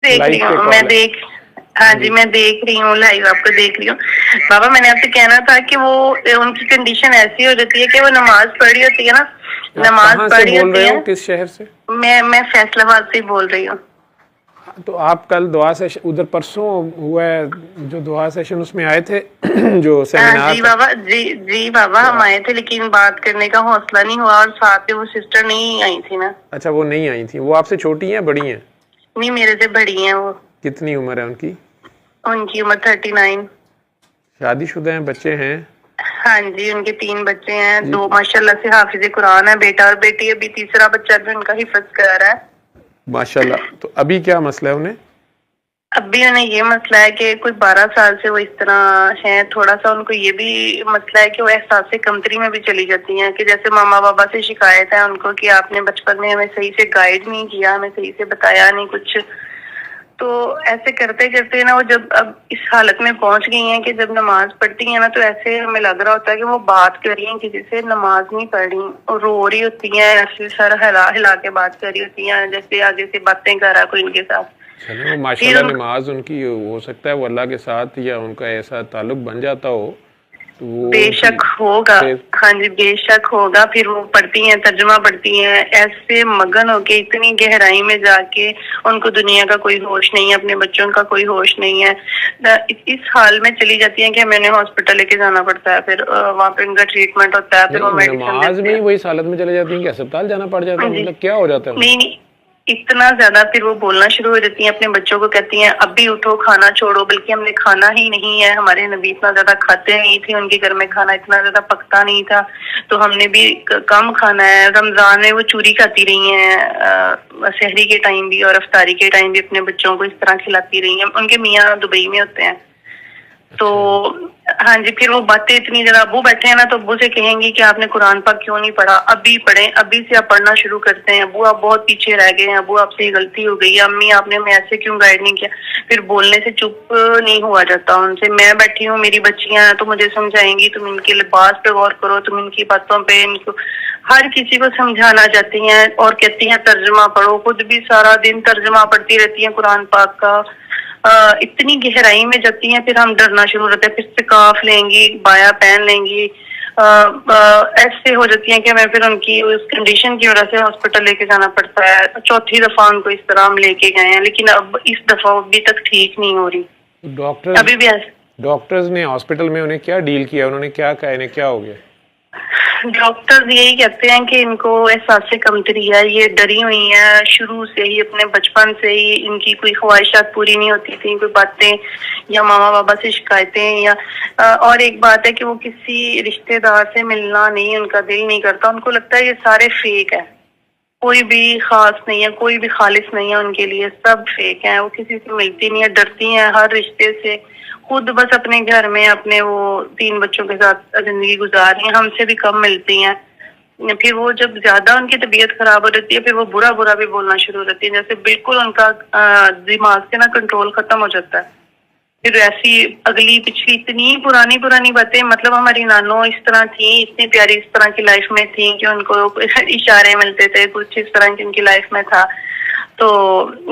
देख रही हूँ हाँ जी, मैं देख रही हूँ, लाइव आपको देख रही हूँ। बाबा मैंने आपसे कहना था कि वो उनकी कंडीशन ऐसी हो जाती है कि वो नमाज पढ़ी होती है ना, नमाज पढ़ी होती है। किस शहर से? मैं फैसलाबाद से बोल रही हूँ। तो आप कल दुआ सेशन उधर परसों हुआ है जो दुआ सेशन उसमें आए थे जो सेमिनार? जी बाबा, जी बाबा हम आए थे, लेकिन बात करने का हौसला नहीं हुआ और साथ में वो सिस्टर नहीं आई थी ना। अच्छा, वो नहीं आई थी। वो आपसे छोटी हैं बड़ी हैं? नहीं, मेरे से बड़ी हैं वो। कितनी उम्र है उनकी? उनकी उम्र 39। शादीशुदा हैं? बच्चे हैं? हाँ जी, उनके 3 बच्चे हैं। 2 माशाल्लाह से हाफिज कुरान है, बेटा और बेटी। अभी तीसरा बच्चा भी उनका हिफ्ज कर रहा है माशाल्लाह। तो अभी क्या मसला है उन्हें? अभी उन्हें ये मसला है कि कोई 12 साल से वो इस तरह है। थोड़ा सा उनको ये भी मसला है कि वो एहसास से कमतरी में भी चली जाती हैं, कि जैसे मामा बाबा से शिकायत है उनको कि आपने बचपन में हमें सही से गाइड नहीं किया, हमें सही से बताया नहीं कुछ। तो ऐसे करते करते ना वो जब अब इस हालत में पहुंच गई हैं कि जब नमाज पढ़ती हैं ना, तो ऐसे हमें लग रहा होता है कि वो बात कर रही हैं किसी से, नमाज नहीं पढ़ रही और रो रही होती हैं, ऐसे सर हिला हिला के बात कर रही होती हैं, जैसे आगे से बातें कर रहा है कोई इनके साथ। चलो माशाल्लाह, नमाज उनकी हो सकता है वो अल्लाह के साथ या उनका ऐसा ताल्लुक बन जाता हो तो वो बेशक होगा। हाँ जी, बेशक होगा। फिर वो पढ़ती हैं, तर्जुमा पढ़ती हैं, ऐसे मगन होके इतनी गहराई में जाके उनको दुनिया का कोई होश नहीं है, अपने बच्चों का कोई होश नहीं है। इस हाल में चली जाती हैं कि हमें उन्हें हॉस्पिटल लेके जाना पड़ता है, फिर वहाँ पे उनका ट्रीटमेंट होता है, फिर वो नमाज में ही वही हालत में चले जाती हैं कि अस्पताल जाना पड़ जाता है? मतलब क्या हो जाता है? नहीं, इतना ज्यादा फिर वो बोलना शुरू हो जाती हैं, अपने बच्चों को कहती हैं अभी उठो, खाना छोड़ो, बल्कि हमने खाना ही नहीं है, हमारे नबी इतना ज्यादा खाते नहीं थे, उनके घर में खाना इतना ज्यादा पकता नहीं था, तो हमने भी कम खाना है। रमजान में वो चूरी खाती रही हैं, सहरी के टाइम भी और अफ्तारी के टाइम भी अपने बच्चों को इस तरह खिलाती रही हैं। उनके मियाँ दुबई में होते हैं। तो हाँ जी, फिर वो बातें इतनी ज्यादा, अबू बैठे हैं ना तो अबू से कहेंगी कि आपने कुरान पाक क्यों नहीं पढ़ा, अभी पढ़ें, अभी से आप पढ़ना शुरू करते हैं। अबू आप बहुत पीछे रह गए हैं, अबू आपसे गलती हो गई है, अम्मी आपने हमें ऐसे क्यों गाइड नहीं किया। फिर बोलने से चुप नहीं हुआ जाता उनसे। मैं बैठी हूँ, मेरी बच्चियां हैं तो मुझे समझाएंगी, तुम इनके लिबास पे गौर करो, तुम इनकी बातों पे, इनको हर किसी को समझाना चाहती हैं और कहती हैं तर्जुमा पढ़ो। खुद भी सारा दिन तर्जुमा पढ़ती रहती हैं कुरान पाक का। इतनी गहराई में जाती हैं, फिर हम डरना शुरू होते हैं, फिर सिकाफ लेंगी, बाया पहन लेंगी, ऐसे हो जाती हैं कि हमें फिर उनकी उस कंडीशन की वजह से हॉस्पिटल लेके जाना पड़ता है। 4थी दफा उनको इस तरह हम लेके गए हैं, लेकिन अब इस दफा अभी तक ठीक नहीं हो रही। डॉक्टर्स ने हॉस्पिटल में उन्हें क्या डील किया? उन्होंने क्या कहा? इन्हें क्या हो गया? डॉक्टर्स यही कहते हैं कि इनको एहसास से कमतरी है, ये डरी हुई हैं शुरू से ही, अपने बचपन से ही इनकी कोई ख्वाहिशात पूरी नहीं होती थी, कोई बातें या मामा बाबा से शिकायतें या और एक बात है कि वो किसी रिश्तेदार से मिलना नहीं, उनका दिल नहीं करता, उनको लगता है ये सारे फेक है, कोई भी खास नहीं है, कोई भी खालिस नहीं है उनके लिए, सब फेक है। वो किसी से मिलती नहीं है, डरती हैं हर रिश्ते से, खुद बस अपने घर में अपने वो 3 बच्चों के साथ जिंदगी गुजार रही हैं, हमसे भी कम मिलती हैं। फिर वो जब ज्यादा उनकी तबीयत खराब हो जाती है, फिर वो बुरा बुरा भी बोलना शुरू हो जाती है, जैसे बिल्कुल उनका दिमाग से ना कंट्रोल खत्म हो जाता है। फिर ऐसी अगली पिछली इतनी पुरानी पुरानी बातें, मतलब हमारी नानो इस तरह थी, इतनी प्यारी इस तरह की लाइफ में थी कि उनको इशारे मिलते थे, कुछ इस तरह की उनकी लाइफ में था। तो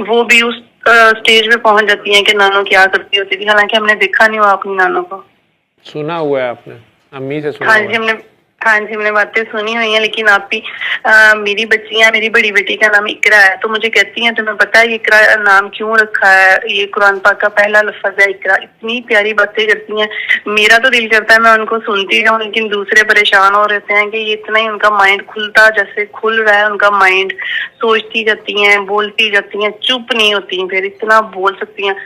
वो भी उस स्टेज पे पहुंच जाती हैं कि नानो क्या करती होती थी, हालांकि हमने देखा नहीं हुआ अपनी नानो को। सुना हुआ है आपने? अम्मी से सुना? हाँ जी, हमने बातें सुनी हुई हैं, लेकिन आप भी मेरी बच्चियां, मेरी बड़ी बेटी का नाम इकरा है, तो मुझे कहती हैं तुम्हें पता है ये इकरा नाम क्यों रखा है? ये कुरान पाक का पहला लफ्ज है इकरा। इतनी प्यारी बातें करती हैं, मेरा तो दिल करता है मैं उनको सुनती जाऊं, लेकिन दूसरे परेशान हो रहते हैं कि ये इतना ही उनका माइंड खुलता, जैसे खुल रहा है उनका माइंड, सोचती जाती हैं, बोलती जाती हैं, चुप नहीं होती, फिर इतना बोल सकती हैं।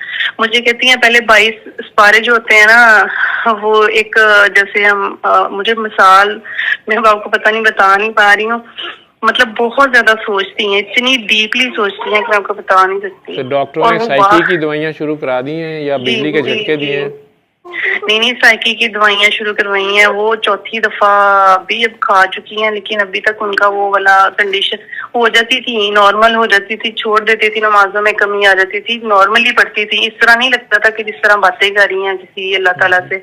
मुझे कहती हैं पहले 22 सिपारे जो होते हैं ना, वो एक जैसे हम मुझे मिसाल मैं आपको पता नहीं बता नहीं पा रही हूँ, मतलब बहुत ज्यादा सोचती हैं, इतनी डीपली सोचती हैं कि मैं आपको बता नहीं सकती। तो डॉक्टरों ने साइकी की दवाइयाँ शुरू करा दी हैं या बिजली के झटके दिए हैं? नहीं, साइकी की दवाइयाँ शुरू करवाई हैं, वो 4थी दफा भी अब खा चुकी हैं, लेकिन अभी तक उनका वो वाला कंडीशन हो जाती थी, नॉर्मल हो जाती थी, छोड़ देती थी, नमाजों में कमी आ जाती थी, नॉर्मली पढ़ती थी, इस तरह नहीं लगता था कि जिस तरह बातें कर रही हैं किसी अल्लाह ताला से,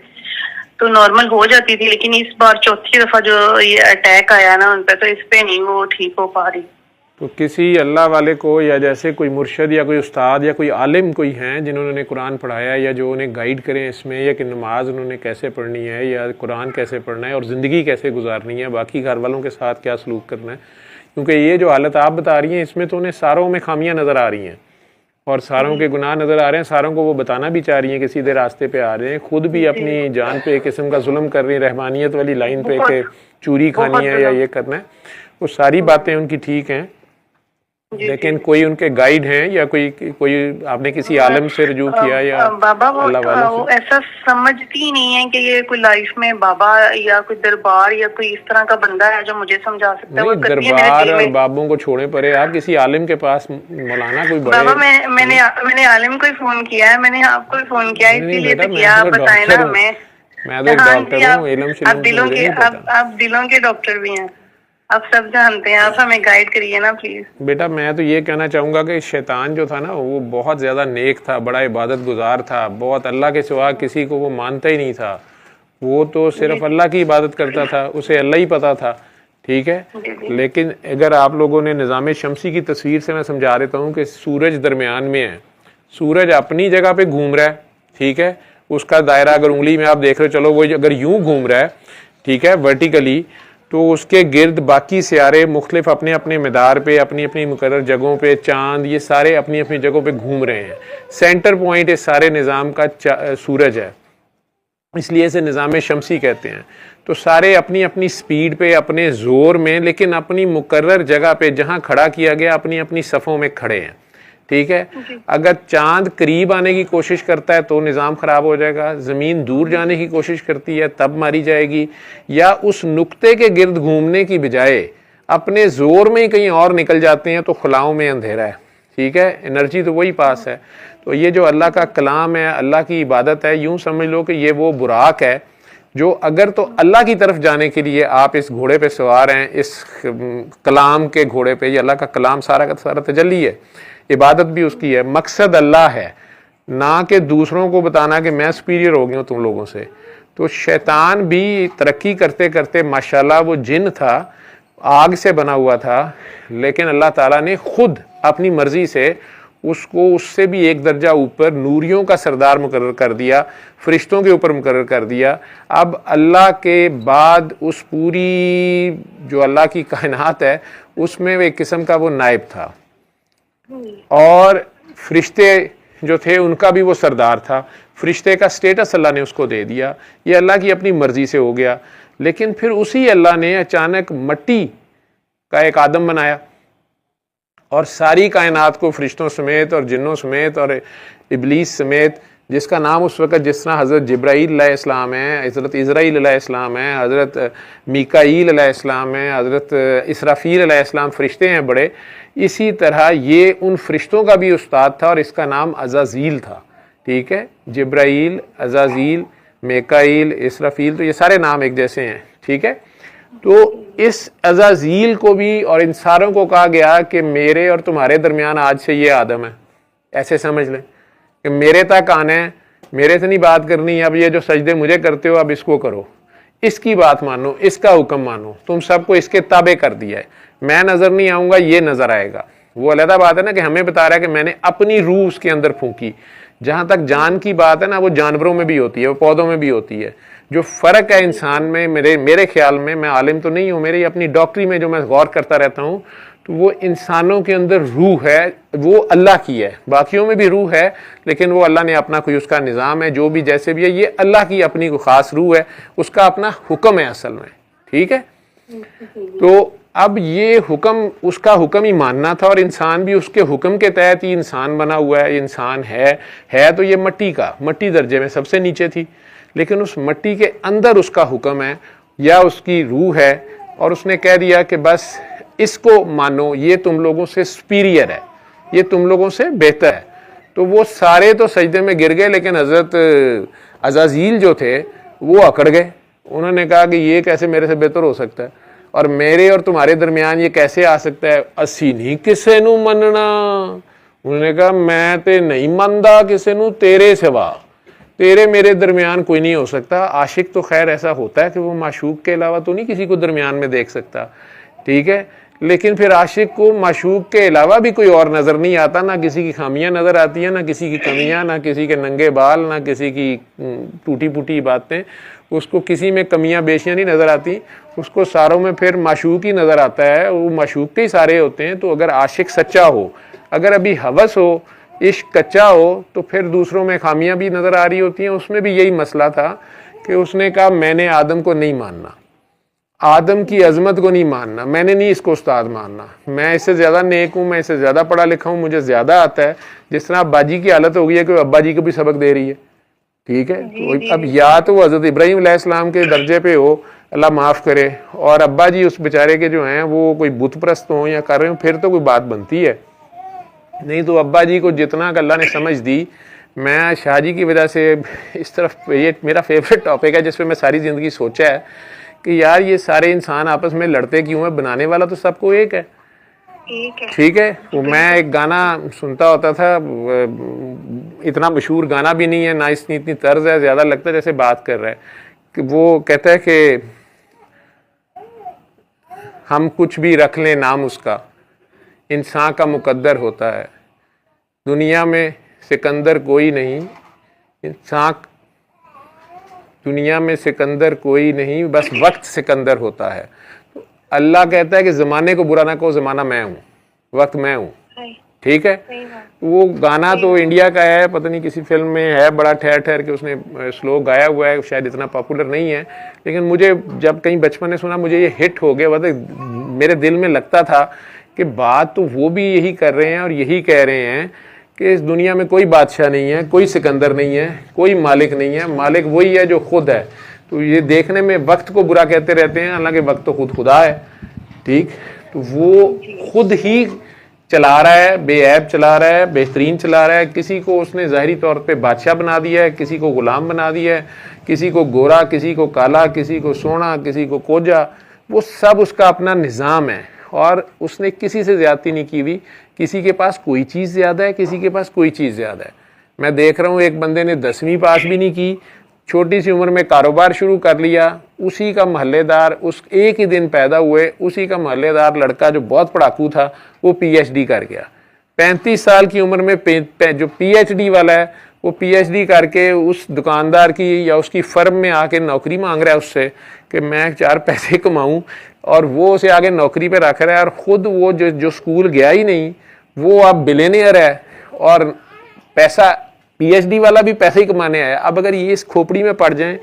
तो नॉर्मल हो जाती थी। लेकिन इस बार 4थी दफा जो ये अटैक आया ना उन पे, तो इस पे नहीं वो ठीक हो पा रही। तो किसी अल्लाह वाले को या जैसे कोई मुर्शद या कोई उस्ताद या कोई आलिम कोई हैं जिन्होंने कुरान पढ़ाया या जो उन्हें गाइड करें इसमें, या कि नमाज उन्होंने कैसे पढ़नी है या कुरान कैसे पढ़ना है और ज़िंदगी कैसे गुजारनी है, बाकी घर वालों के साथ क्या सलूक करना है। क्योंकि ये जो हालत आप बता रही हैं इसमें तो उन्हें सारों में खामियां नज़र आ रही हैं और सारों के गुनाह नज़र आ रहे हैं, सारों को वो बताना भी चाह रही हैं कि सीधे रास्ते पे आ रहे हैं, खुद भी अपनी जान पे एक किस्म का जुल्म कर रही हैं, रहमानियत वाली लाइन पे कि चोरी खानी है या ये करना है। वो सारी बातें उनकी ठीक हैं, लेकिन कोई उनके गाइड हैं या कोई आपने किसी आलम से रुजू किया या बाबा वो ऐसा समझती ही नहीं है कि ये कोई लाइफ में बाबा या कोई दरबार या कोई इस तरह का बंदा है जो मुझे समझा सकता है। दरबार और बाबों को छोड़े पड़े, आप किसी आलिम के पास मौलाना कोई बड़े। बाबा मैंने आलिम को फोन किया है, मैंने आपको भी फोन किया है, इसीलिए तो किया। आप बताए ना हमें। मैं तो एक डॉक्टर हूँ, इल्म से आप दिलों के डॉक्टर भी हैं, आप सब जानते हैं, आप हमें गाइड करिए ना प्लीज। बेटा मैं तो ये कहना चाहूँगा कि शैतान जो था ना वो बहुत ज़्यादा नेक था, बड़ा इबादत गुजार था, बहुत अल्लाह के सिवा किसी को वो मानता ही नहीं था, वो तो सिर्फ अल्लाह की इबादत करता था, उसे अल्लाह ही पता था। ठीक है, लेकिन अगर आप लोगों ने निज़ाम शमसी की तस्वीर से मैं समझा देता हूँ कि सूरज दरमियान में है, सूरज अपनी जगह पे घूम रहा है, ठीक है, उसका दायरा अगर उंगली में आप देख रहे हो, चलो वो अगर यूं घूम रहा है, ठीक है, वर्टिकली, तो उसके गिर्द बाकी सियारे मुख्तलिफ अपने अपने मदार पे अपनी अपनी मुकर्रर जगहों पे, चांद, ये सारे अपनी अपनी जगहों पे घूम रहे हैं। सेंटर पॉइंट इस सारे निज़ाम का सूरज है, इसलिए इसे निज़ाम शमसी कहते हैं। तो सारे अपनी अपनी स्पीड पे, अपने ज़ोर में, लेकिन अपनी मुकर्रर जगह पे जहाँ खड़ा किया गया अपनी अपनी सफ़ों में खड़े हैं। ठीक है, अगर चांद करीब आने की कोशिश करता है तो निज़ाम ख़राब हो जाएगा, ज़मीन दूर जाने की कोशिश करती है तब मारी जाएगी, या उस नुक्ते के गिर्द घूमने की बजाय अपने ज़ोर में ही कहीं और निकल जाते हैं तो खुलाओं में अंधेरा है। ठीक है, एनर्जी तो वही पास है। तो ये जो अल्लाह का कलाम है, अल्लाह की इबादत है, यूँ समझ लो कि ये वो बुराक है जो अगर तो अल्लाह की तरफ जाने के लिए आप इस घोड़े पे सवार हैं, इस कलाम के घोड़े पे, ये अल्लाह का कलाम सारा का सारा तजल्ली है, इबादत भी उसकी है, मकसद अल्लाह है, ना कि दूसरों को बताना कि मैं सुपीरियर हो गया हूँ तुम लोगों से। तो शैतान भी तरक्की करते करते माशाल्लाह वो जिन था, आग से बना हुआ था, लेकिन अल्लाह ताला ने खुद अपनी मर्जी से उसको उससे भी एक दर्जा ऊपर नूरियों का सरदार मुकर्रर कर दिया, फरिश्तों के ऊपर मुकर्रर कर दिया। अब अल्लाह के बाद उस पूरी जो अल्लाह की कायनात है उसमें एक किस्म का वो नायब था, और फरिश्ते जो थे उनका भी वो सरदार था। फरिश्ते का स्टेटस अल्लाह ने उसको दे दिया, ये अल्लाह की अपनी मर्जी से हो गया। लेकिन फिर उसी अल्लाह ने अचानक मिट्टी का एक आदम बनाया और सारी कायनात को फरिश्तों समेत और जिन्नों समेत और इबलीस समेत, जिसका नाम उस वक़्त जिस तरह हज़रत जिब्राईल अलैहिस्सलाम है, हज़रत इज़राईल अलैहिस्सलाम है, हज़रत मीकाईल अलैहिस्सलाम है, हज़रत इसराफील अलैहिस्सलाम फरिश्ते हैं बड़े, इसी तरह ये उन फरिश्तों का भी उस्ताद था और इसका अज़ाज़ील अज़ाज़ील था। ठीक है, जिब्राईल, अज़ाज़ील, मीकाईल, इसराफील, तो ये सारे नाम एक जैसे हैं। ठीक है, तो इस अज़ाज़ील को भी और इन सारों को कहा गया कि मेरे और तुम्हारे दरमियान आज से ये आदम है, ऐसे समझ लें कि मेरे तक आना है, मेरे से नहीं बात करनी, अब ये जो सजदे मुझे करते हो अब इसको करो, इसकी बात मानो, इसका हुक्म मानो, तुम सबको इसके ताबे कर दिया है, मैं नज़र नहीं आऊँगा, ये नज़र आएगा। वो अलग बात है ना कि हमें बता रहा है कि मैंने अपनी रूह उसके अंदर फूंकी। जहाँ तक जान की बात है ना, वो जानवरों में भी होती है, वो पौधों में भी होती है। जो फ़र्क है इंसान में, मेरे ख्याल में, मैं आलिम तो नहीं हूँ, मेरी अपनी डॉक्टरी में जो मैं गौर करता रहता हूँ, तो वो इंसानों के अंदर रूह है, वो अल्लाह की है, बाकियों में भी रूह है, लेकिन वो अल्लाह ने अपना कोई उसका निज़ाम है, जो भी जैसे भी है, ये अल्लाह की अपनी कोई ख़ास रूह है, उसका अपना हुक्म है असल में। ठीक है, तो अब ये हुक्म, उसका हुक्म ही मानना था, और इंसान भी उसके हुक्म के तहत ही इंसान बना हुआ है। इंसान है तो ये मट्टी दर्जे में सबसे नीचे थी, लेकिन उस मट्टी के अंदर उसका हुक्म है या उसकी रूह है, और उसने कह दिया कि बस इसको मानो, ये तुम लोगों से सुपीरियर है, ये तुम लोगों से बेहतर है। तो वो सारे तो सजदे में गिर गए, लेकिन हज़रत अज़ाज़ील जो थे वो अकड़ गए। उन्होंने कहा कि ये कैसे मेरे से बेहतर हो सकता है, और मेरे और तुम्हारे दरमियान ये कैसे आ सकता है, असी नहीं किसे नू मनना। उन्होंने कहा मैं ते नहीं मनदा किसे नू तेरे सिवा, तेरे मेरे दरमियान कोई नहीं हो सकता। आशिक तो खैर ऐसा होता है कि वो माशूक के अलावा तो नहीं किसी को दरमियान में देख सकता। ठीक है, लेकिन फिर आशिक को माशूक के अलावा भी कोई और नज़र नहीं आता, ना किसी की खामियां नज़र आती हैं, ना किसी की कमियां, ना किसी के नंगे बाल, ना किसी की टूटी फूटी बातें, उसको किसी में कमियां बेशियां नहीं नज़र आती, उसको सारों में फिर माशूक ही नज़र आता है, वो माशूक के ही सारे होते हैं। तो अगर आशिक सच्चा हो, अगर अभी हवस हो, इश्क कच्चा हो, तो फिर दूसरों में खामियां भी नज़र आ रही होती हैं। उसमें भी यही मसला था कि उसने कहा मैंने आदम को नहीं मानना, आदम की अजमत को नहीं मानना, मैंने नहीं इसको उस्ताद मानना, मैं इससे ज़्यादा नेक हूँ, मैं इससे ज़्यादा पढ़ा लिखा हूँ, मुझे ज़्यादा आता है। जिस तरह अब्बा जी की हालत हो गई है कि अब्बा जी को भी सबक दे रही है, ठीक है। तो अब या तो वो हज़रत इब्राहीम अलैहिस्सलाम के दर्जे पे हो, अल्लाह माफ़ करे, और अब्बा जी उस बेचारे के जो हैं वो कोई बुत परस्त हों या कर रहे हो, फिर तो कोई बात बनती है। नहीं तो अब्बा जी को जितना अल्लाह ने समझ दी, मैं शाहजी की वजह से इस तरफ, ये मेरा फेवरेट टॉपिक है जिस पर मैं सारी ज़िंदगी सोचा है कि यार ये सारे इंसान आपस में लड़ते क्यों हैं, बनाने वाला तो सबको एक है, ठीक है। वो मैं एक गाना सुनता होता था, इतना मशहूर गाना भी नहीं है, ना इसकी इतनी तर्ज है, ज़्यादा लगता है जैसे बात कर रहा है, कि वो कहता है कि हम कुछ भी रख लें नाम उसका, इंसान का मुकद्दर होता है, दुनिया में सिकंदर कोई नहीं, इंसान दुनिया में सिकंदर कोई नहीं, बस वक्त सिकंदर होता है। तो अल्लाह कहता है कि ज़माने को बुरा ना कहो, ज़माना मैं हूँ, वक्त मैं हूँ, ठीक है। वो गाना तो इंडिया का है, पता नहीं किसी फिल्म में है, बड़ा ठहर ठहर के उसने स्लोक गाया हुआ है, शायद इतना पॉपुलर नहीं है, लेकिन मुझे जब कहीं बचपन में सुना मुझे ये हिट हो गया। मतलब मेरे दिल में लगता था कि बात तो वो भी यही कर रहे हैं और यही कह रहे हैं कि इस दुनिया में कोई बादशाह नहीं है, कोई सिकंदर नहीं है, कोई मालिक नहीं है, मालिक वही है जो खुद है। तो ये देखने में वक्त को बुरा कहते रहते हैं, हालांकि वक्त तो खुद खुदा है, ठीक। तो वो खुद ही चला रहा है, बेऐब चला रहा है, बेहतरीन चला रहा है। किसी को उसने ज़ाहिरी तौर पे बादशाह बना दिया है, किसी को गुलाम बना दिया है, किसी को गोरा, किसी को काला, किसी को सोना, किसी को कोजा, वो सब उसका अपना निज़ाम है। और उसने किसी से ज़्यादती नहीं की हुई, किसी के पास कोई चीज़ ज़्यादा है, किसी के पास कोई चीज़ ज़्यादा है। मैं देख रहा हूँ एक बंदे ने 10वीं पास भी नहीं की, छोटी सी उम्र में कारोबार शुरू कर लिया, उसी का मोहल्लेदार, उस एक ही दिन पैदा हुए उसी का मोहल्लेदार लड़का जो बहुत पढ़ाकू था वो PhD कर गया। 35 साल की उम्र में जो PhD वाला है वो PhD करके उस दुकानदार की या उसकी फर्म में आके नौकरी मांग रहा है उससे कि मैं 4 पैसे कमाऊं, और वो उसे आगे नौकरी पे रख रहा है। और ख़ुद वो जो स्कूल गया ही नहीं, वो अब बिलियनियर है और पैसा, PhD वाला भी पैसे ही कमाने आया। अब अगर ये इस खोपड़ी में पड़ जाएं,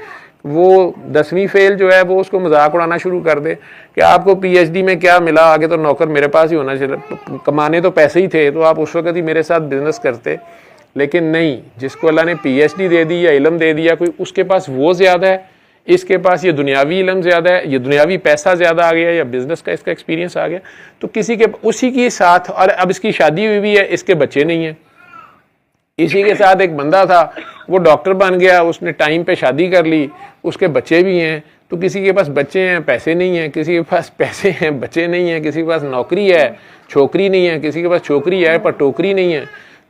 वो 10वीं फेल जो है वो उसको मजाक उड़ाना शुरू कर दे कि आपको PhD में क्या मिला, आगे तो नौकर मेरे पास ही होना चाहिए, कमाने तो पैसे ही थे, तो आप उस वक्त ही मेरे साथ बिजनेस करते। लेकिन नहीं, जिसको अल्लाह ने PhD दे दी या इल्म दे दिया, कोई उसके पास वो ज़्यादा है, इसके पास ये दुनियावी इल्म ज़्यादा है, ये दुनियावी पैसा ज़्यादा आ गया, या बिजनेस का इसका एक्सपीरियंस आ गया, तो किसी के उसी के साथ। और अब इसकी शादी हुई भी है, इसके बच्चे नहीं हैं। इसी के साथ एक बंदा था, वो डॉक्टर बन गया, उसने टाइम पे शादी कर ली, उसके बच्चे भी हैं। तो किसी के पास बच्चे हैं, पैसे नहीं हैं, किसी के पास पैसे हैं, बच्चे नहीं हैं, किसी के पास नौकरी है, छोकरी नहीं है, किसी के पास छोकरी है पर टोकरी नहीं है।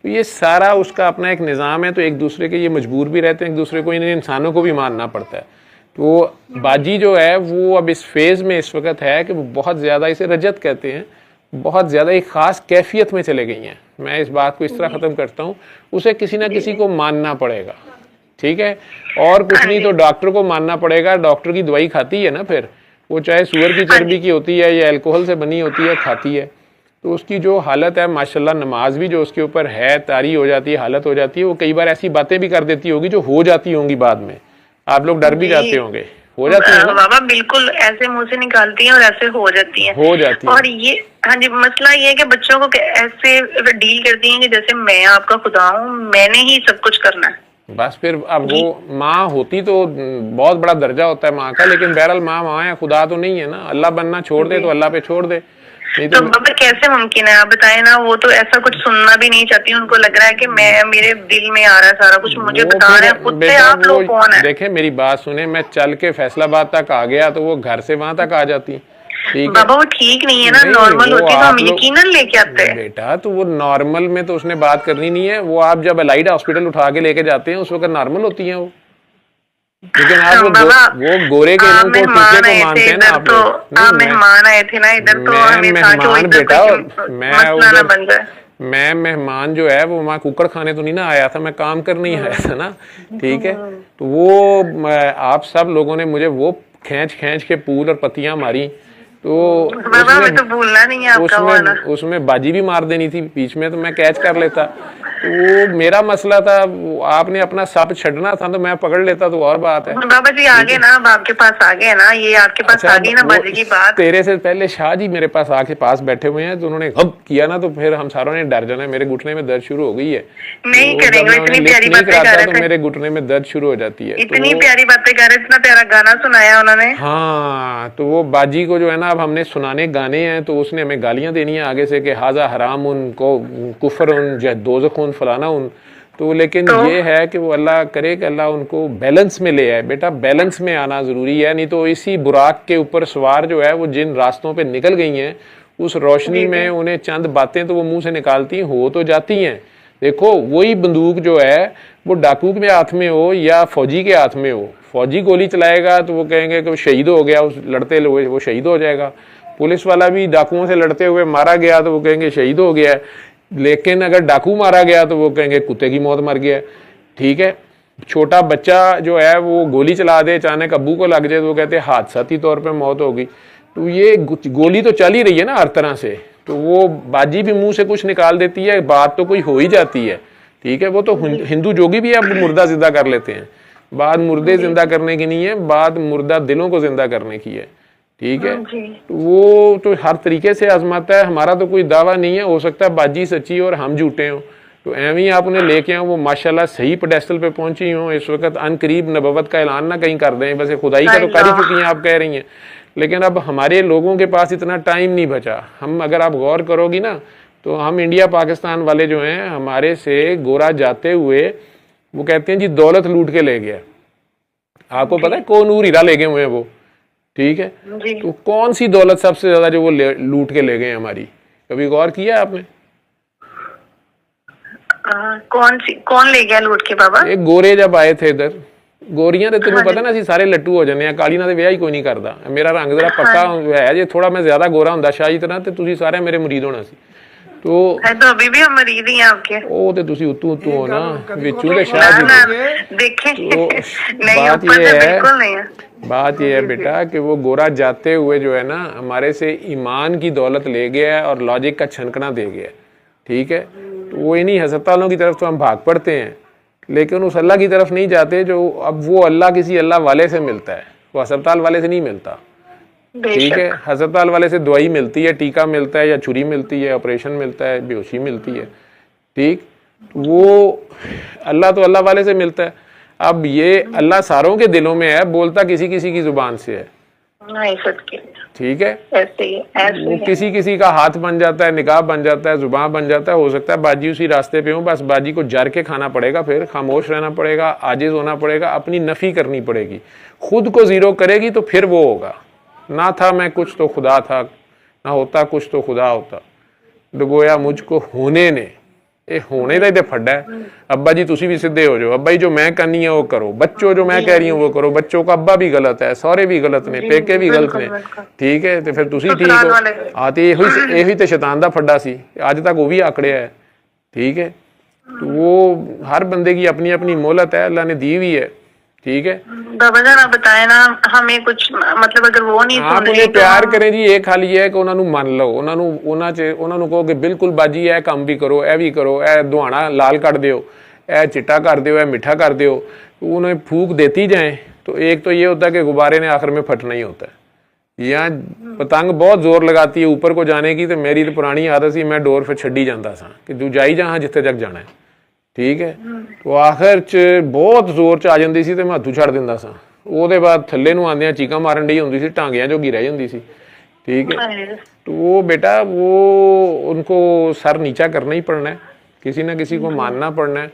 तो ये सारा उसका अपना एक निज़ाम है। तो एक दूसरे के ये मजबूर भी रहते हैं, एक दूसरे को, इन इंसानों को भी मानना पड़ता है। तो बाजी जो है वो अब इस फेज़ में इस वक्त है कि वो बहुत ज़्यादा, इसे रजत कहते हैं, बहुत ज़्यादा एक ख़ास कैफियत में चले गई हैं। मैं इस बात को इस तरह ख़त्म करता हूँ, उसे किसी ना किसी को मानना पड़ेगा, ठीक है। और कुछ नहीं तो डॉक्टर को मानना पड़ेगा। डॉक्टर की दवाई खाती है ना, फिर वो चाहे सूअर की चर्बी की होती है या अल्कोहल से बनी होती है, खाती है। तो उसकी जो हालत है माशाल्लाह, नमाज भी जो उसके ऊपर है, तारी हो जाती है, हालत हो जाती है। वो कई बार ऐसी बातें भी कर देती होगी जो हो जाती होंगी बाद में, आप लोग डर भी जाते होंगे, हो जाती है ना बाबा, बिल्कुल ऐसे मुंह से निकालती हैं और ऐसे हो जाती हैं, हो जाती है। और ये, हाँ जी, मसला ये है कि बच्चों को ऐसे डील करती हैं कि जैसे मैं आपका खुदा हूँ, मैंने ही सब कुछ करना है। बस फिर अब वो माँ होती तो बहुत बड़ा दर्जा होता है माँ का, लेकिन बहरहाल माँ है, खुदा तो नहीं है ना। अल्लाह बनना छोड़ दे तो अल्लाह पे छोड़ दे। तो बाबा कैसे मुमकिन है, आप बताएं ना। वो तो ऐसा कुछ सुनना भी नहीं चाहती, उनको लग रहा है कि मैं, मेरे दिल में आ रहा है सारा कुछ, मुझे बता रहे हैं खुद से। आप लोग कौन है? देखें मेरी बात सुने, मैं चल के फैसलाबाद तक आ गया तो वो घर से वहां तक आ जाती, ठीक बाबा। वो ठीक नहीं है ना, नॉर्मल होती तो हम यकीनन लेके आते हैं बेटा। तो वो नॉर्मल में तो उसने बात करनी नहीं है। वो आप जब अलाइड हॉस्पिटल उठा के लेके जाते हैं उस वक्त नॉर्मल होती है वो। लेकिन आप बाबा वो गोरे के आप लोगों को मेहमान टीके को आए थे मानते हैं ना इधर आप तो, लोग। आप नहीं, मेहमान आए थे ना इधर तो मैं हमें था कि वो मेहमान इधर बेटा, कोई मैं मसला ना उधर बन जाए। मैं मेहमान जो है वो वहाँ कुकर खाने तो नहीं ना आया था, मैं काम करने ही आया था ना। ठीक है, तो वो आप सब लोगों ने मुझे वो खींच खींच के पूल और पत्तियां मारी, तो बाबा हमें तो भूलना नहीं है आपका वो आना। उसमें बाजी भी मार देनी थी बीच में, तो मैं कैच कर लेता। तो वो मेरा मसला था, आपने अपना सप छड़ना था तो मैं पकड़ लेता, तो और बात है। बाबा जी आ गए ना, अब आपके पास आ गए ना, ये आपके पास अच्छा, आ अब गई ना वो बाजी की बात। तेरे से पहले शाह जी मेरे पास आके पास बैठे हुए हैं, तो उन्होंने हब किया ना, तो फिर हम सारों ने डर जाना है। मेरे घुटने में दर्द शुरू हो गई है, नहीं तो जब करेंगे, मैं उन्हें इतनी लिफ्ट प्यारी नहीं बातें कर कराता रहे तो थे, मेरे घुटने में दर्द शुरू हो जाती है। तो इतनी वो प्यारी बातें कर रहे, इतना प्यारा गाना सुनाया उन्होंने। हाँ, तो वो बाजी को जो है ना अब हमने सुनाने गाने हैं, तो उसने हमें गालियां देनी है आगे से कि हाजा हराम उन को कुफर उन दोज़ख उन फलाना उन। तो लेकिन तो ये है कि वो अल्लाह करे कि अल्लाह उनको बैलेंस में ले आए। बेटा बैलेंस में आना ज़रूरी है, नहीं तो इसी बुराक के ऊपर सवार जो है वो जिन रास्तों पे निकल गई हैं, उस रोशनी में उन्हें चंद बातें तो वो मुंह से निकालती हो तो जाती हैं। देखो वही बंदूक जो है वो डाकू के हाथ में हो या फौजी के हाथ में हो, फौजी गोली चलाएगा तो वो कहेंगे कि वो शहीद हो गया, उस लड़ते हुए वो शहीद हो जाएगा। पुलिस वाला भी डाकुओं से लड़ते हुए मारा गया तो वो कहेंगे शहीद हो गया, लेकिन अगर डाकू मारा गया तो वो कहेंगे कुत्ते की मौत मर गया। ठीक है, छोटा बच्चा जो है वो गोली चला दे अचानक अब्बू को लग जाए तो वो कहते हैं हादसाती तौर पे मौत होगी। तो ये गोली तो चल ही रही है ना हर तरह से, तो वो बाजी भी मुंह से कुछ निकाल देती है, बात तो कोई हो ही जाती है। ठीक है, वो तो हिंदू जोगी भी अब मुर्दा जिंदा कर लेते हैं। बात मुर्दे जिंदा करने की नहीं है, बात मुर्दा दिलों को जिंदा करने की है। ठीक है, तो वो तो हर तरीके से आजमाता है, हमारा तो कोई दावा नहीं है। हो सकता है बाजी सच्ची और हम झूठे हों, तो एवं ही आप उन्हें लेके आओ, वो माशाल्लाह सही पेडेस्टल पे पहुंची हों, इस वक्त अनकरीब नबवत का ऐलान ना कहीं कर दें, बस खुदाई का तो कर ही चुकी हैं आप कह रही हैं। लेकिन अब हमारे लोगों के पास इतना टाइम नहीं बचा। हम अगर आप गौर करोगी ना, तो हम इंडिया पाकिस्तान वाले जो हैं हमारे से गोरा जाते हुए वो कहते हैं जी दौलत लूट के ले गया। आपको पता है कोनूर हीरा ले गए हुए हैं वो। ठीक है, तो कौन सी दौलत सबसे ज्यादा जो वो लूट के ले गए हमारी, कभी गौर किया आपने? कौन ले गया लूट के बाबा? एक गोरे जब आए थे इधर, गोरियां तो तेन पता ना, सारे लट्टू हो जाने, काली नाल विआह ही कोई नहीं करता। मेरा रंग जरा पक्का है, जे थोड़ा मैं ज्यादा गोरा हुंदा शाही तरह ते तुसीं सारे मेरे मुरीद होना सी। तो अभी भी हम मरीद ही हैं आपके। ਉਹ ਤੇ ਤੁਸੀਂ ਉਤੋਂ ਉਤੋਂ ਹੋ ਨਾ, ਵਿੱਚੋਂ ਤੇ शाह जी देखें तो नहीं, बात ऊपर ये से है, बिल्कुल नहीं है। बात ये है बेटा कि वो गोरा जाते हुए जो है ना हमारे से ईमान की दौलत ले गया है और लॉजिक का छनकना दे गया। ठीक है, तो वो इन्हीं हस्पतालों की तरफ तो हम भाग पड़ते हैं, लेकिन उस अल्लाह की तरफ नहीं जाते जो अब वो अल्लाह किसी अल्लाह वाले से मिलता है, वो अस्पताल वाले से नहीं मिलता। ठीक है, अस्पताल वाले से दवाई मिलती है, टीका मिलता है या छुरी मिलती है, ऑपरेशन मिलता है, बेहोशी मिलती है। ठीक, वो अल्लाह तो अल्लाह वाले से मिलता है। अब ये अल्लाह सारों के दिलों में है, बोलता किसी किसी की जुबान से है। ठीक है, वो किसी किसी का हाथ बन जाता है, निकाह बन जाता है, जुबान बन जाता है। हो सकता है बाजी उसी रास्ते पे हो, बस बाजी को जर के खाना पड़ेगा, फिर खामोश रहना पड़ेगा, आजिज होना पड़ेगा, अपनी नफी करनी पड़ेगी, खुद को जीरो करेगी तो फिर वो होगा। ना था मैं कुछ तो खुदा था, ना होता कुछ तो खुदा होता, डुबोया मुझको होने ने। ये होने का ही फड्डा है। अब्बा जी तुसी भी सीधे हो जाओ, अब्बा जी जो मैं करनी है वो करो, बच्चों जो मैं कह रही हूँ वो करो। बच्चों का अब्बा भी गलत है, सौरे भी गलत ने, पेके भी गलत ने। ठीक है, तो फिर तुसी ठीक हो। आते यही तो शैतान दा फड्डा सी, अज तक वो भी आकड़िया है। ठीक है, तो वो हर बंदे की अपनी अपनी मोहलत है, अल्लाह ने दी हुई है। ठीक है, बाबा जान आप बताए ना, हमें कुछ मतलब अगर वो नहीं आप उन्हें प्यार करें जी, एक हाल ये है कि उन्होंने मान लो, उन्होंने कहो कि बिल्कुल बाजी है काम भी करो, ए भी करो, ए दुहाना लाल कर दियो, ए चिट्टा कर दियो, ए मिठा कर दियो, तो उन्हें फूक देती जाए। तो एक तो ये होता है कि गुब्बारे ने आखिर में फटना ही होता है। यहाँ पतंग बहुत जोर लगाती है ऊपर को जाने की, तो मेरी तो पुरानी आदत सी, मैं डोर फिर छड्डी जाता सा कि तू जाई जहाँ जिथे तक जाना है। ठीक है, तो आखिर च बहुत जोर च आ जाती सी, तो मैं हथू छड़ दिंदा सा। ਉਹਦੇ बाद थल्ले ਨੂੰ आंदियां चीका मारन डी होंदी सी, टांगियां जोगी रह जाती सी। ठीक है, तो वो बेटा वो उनको सर नीचा करना ही पड़ना है, किसी ना किसी को मानना पड़ना है।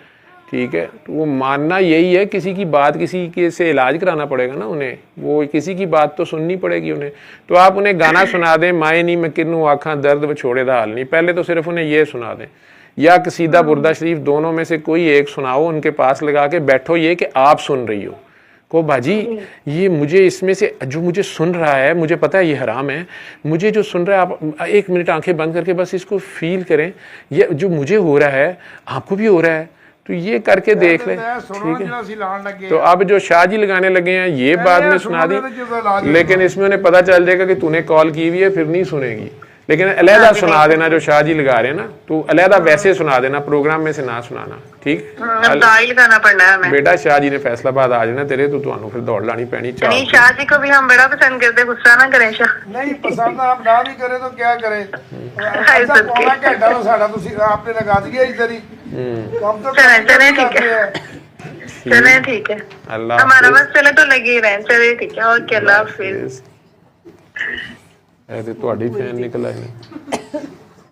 ठीक है, तो वो मानना यही है, किसी की बात, किसी के से इलाज कराना पड़ेगा ना उन्हें, वो किसी की बात तो सुननी पड़ेगी उन्हें। तो आप उन्हें गाना सुना दें, माए नी मैं किन्नू आखा दर्द विछोड़े दा हाल नहीं, पहले तो सिर्फ उन्हें ये सुना दें, या कसीदा बुर्दा शरीफ, दोनों में से कोई एक सुनाओ, उनके पास लगा के बैठो, ये कि आप सुन रही हो। को बाजी ये मुझे इसमें से जो मुझे सुन रहा है, मुझे पता है ये हराम है, मुझे जो सुन रहा है आप 1 मिनट आंखें बंद करके बस इसको फील करें, ये जो मुझे हो रहा है आपको भी हो रहा है, तो ये करके देख ले, ठीक है। तो अब जो शाह जी लगाने लगे हैं ये बाद में सुना दी, लेकिन इसमें उन्हें पता चल जाएगा कि तूने कॉल की हुई है, फिर नहीं सुनेगी। लेकिन अलहदा सुना देना जो शाह जी लगा रहे हैं ना, तो अलहदा वैसे सुना देना, प्रोग्राम में से ना सुनाना, ठीक। लगाना पड़ना है हमें। बेटा शाह जी ने फैसलाबाद आ जाना तेरे, तो ਤੁਹਾਨੂੰ फिर दौड़ लानी पैनी। नहीं, शाह जी को भी हम बड़ा पसंद करते, गुस्सा ना करें शाह। नहीं पसंद आप ना भी करें तो क्या करें, ऐसा पौना घंटा तो साड़ा तुसी आपने लगा दिया इधर ही, कम तो चले ठीक है, चले ठीक है, अल्लाह हमारा बस चले तो लगे ही रहें, चले ठीक है, ओके, अल्लाह हाफिज। ऐसे ਤੁਹਾਡੀ ਫੈਨ ਨਿਕਲ ਆਏ ਨੇ।